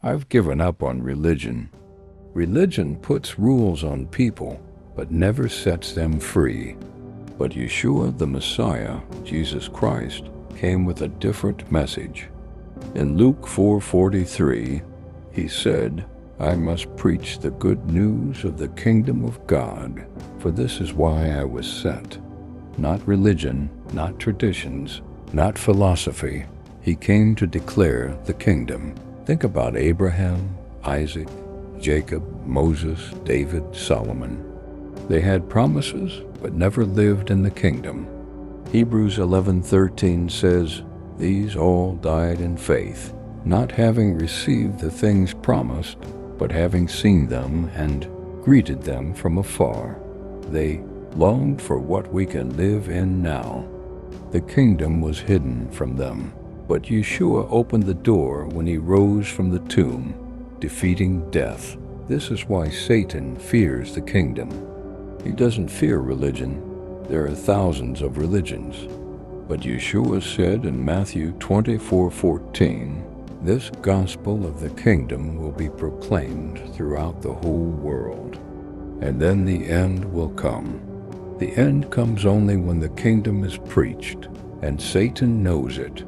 I've given up on religion. Religion puts rules on people, but never sets them free. But Yeshua, the Messiah, Jesus Christ, came with a different message. In Luke 4:43, he said, "I must preach the good news of the kingdom of God, for this is why I was sent." Not religion, not traditions, not philosophy. He came to declare the kingdom. Think about Abraham, Isaac, Jacob, Moses, David, Solomon. They had promises, but never lived in the kingdom. Hebrews 11:13 says, "These all died in faith, not having received the things promised, but having seen them and greeted them from afar. They longed for what we can live in now." The kingdom was hidden from them, but Yeshua opened the door when he rose from the tomb, defeating death. This is why Satan fears the kingdom. He doesn't fear religion. There are thousands of religions. But Yeshua said in Matthew 24:14, "This gospel of the kingdom will be proclaimed throughout the whole world, and then the end will come." The end comes only when the kingdom is preached, and Satan knows it.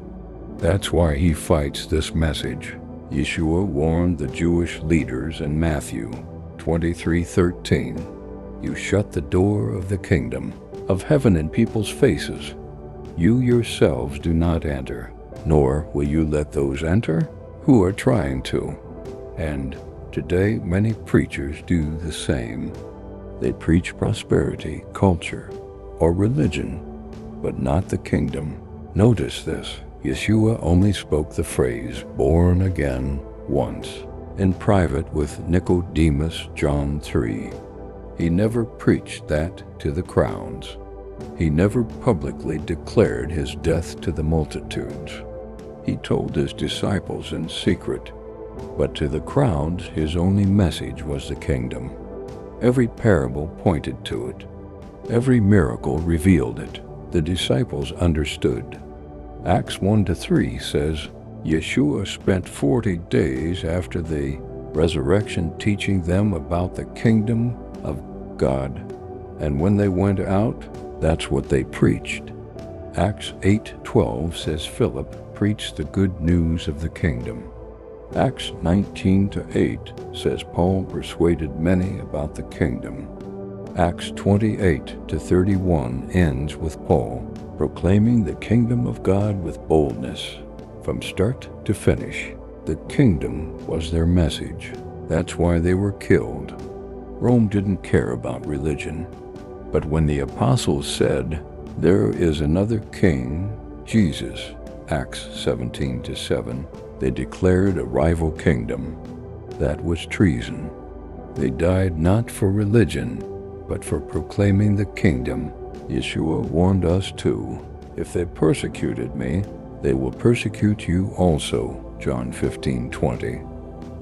That's why he fights this message. Yeshua warned the Jewish leaders in Matthew 23:13, "You shut the door of the kingdom of heaven in people's faces. You yourselves do not enter, nor will you let those enter who are trying to." And today many preachers do the same. They preach prosperity, culture, or religion, but not the kingdom. Notice this. Yeshua only spoke the phrase "born again" once, in private with Nicodemus, John 3. He never preached that to the crowds. He never publicly declared his death to the multitudes. He told his disciples in secret, but to the crowds his only message was the kingdom. Every parable pointed to it. Every miracle revealed it. The disciples understood. Acts 1-3 says, Yeshua spent 40 days after the resurrection teaching them about the kingdom of God. And when they went out, that's what they preached. Acts 8:12 says Philip preached the good news of the kingdom. Acts 19-8 says Paul persuaded many about the kingdom. Acts 28-31 ends with Paul proclaiming the kingdom of God with boldness. From start to finish, the kingdom was their message. That's why they were killed. Rome didn't care about religion. But when the apostles said, "There is another king, Jesus," Acts 17-7, they declared a rival kingdom. That was treason. They died not for religion, but for proclaiming the kingdom. Yeshua warned us too. "If they persecuted me, they will persecute you also," John 15:20.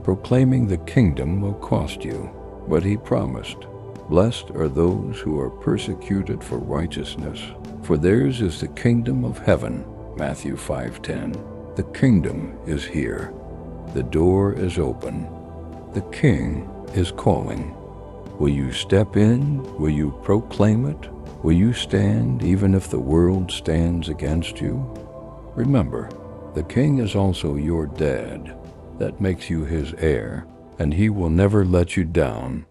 Proclaiming the kingdom will cost you, but he promised, "Blessed are those who are persecuted for righteousness, for theirs is the kingdom of heaven," Matthew 5:10. The kingdom is here. The door is open. The King is calling. Will you step in? Will you proclaim it? Will you stand even if the world stands against you? Remember, the King is also your dad. That makes you his heir, and he will never let you down.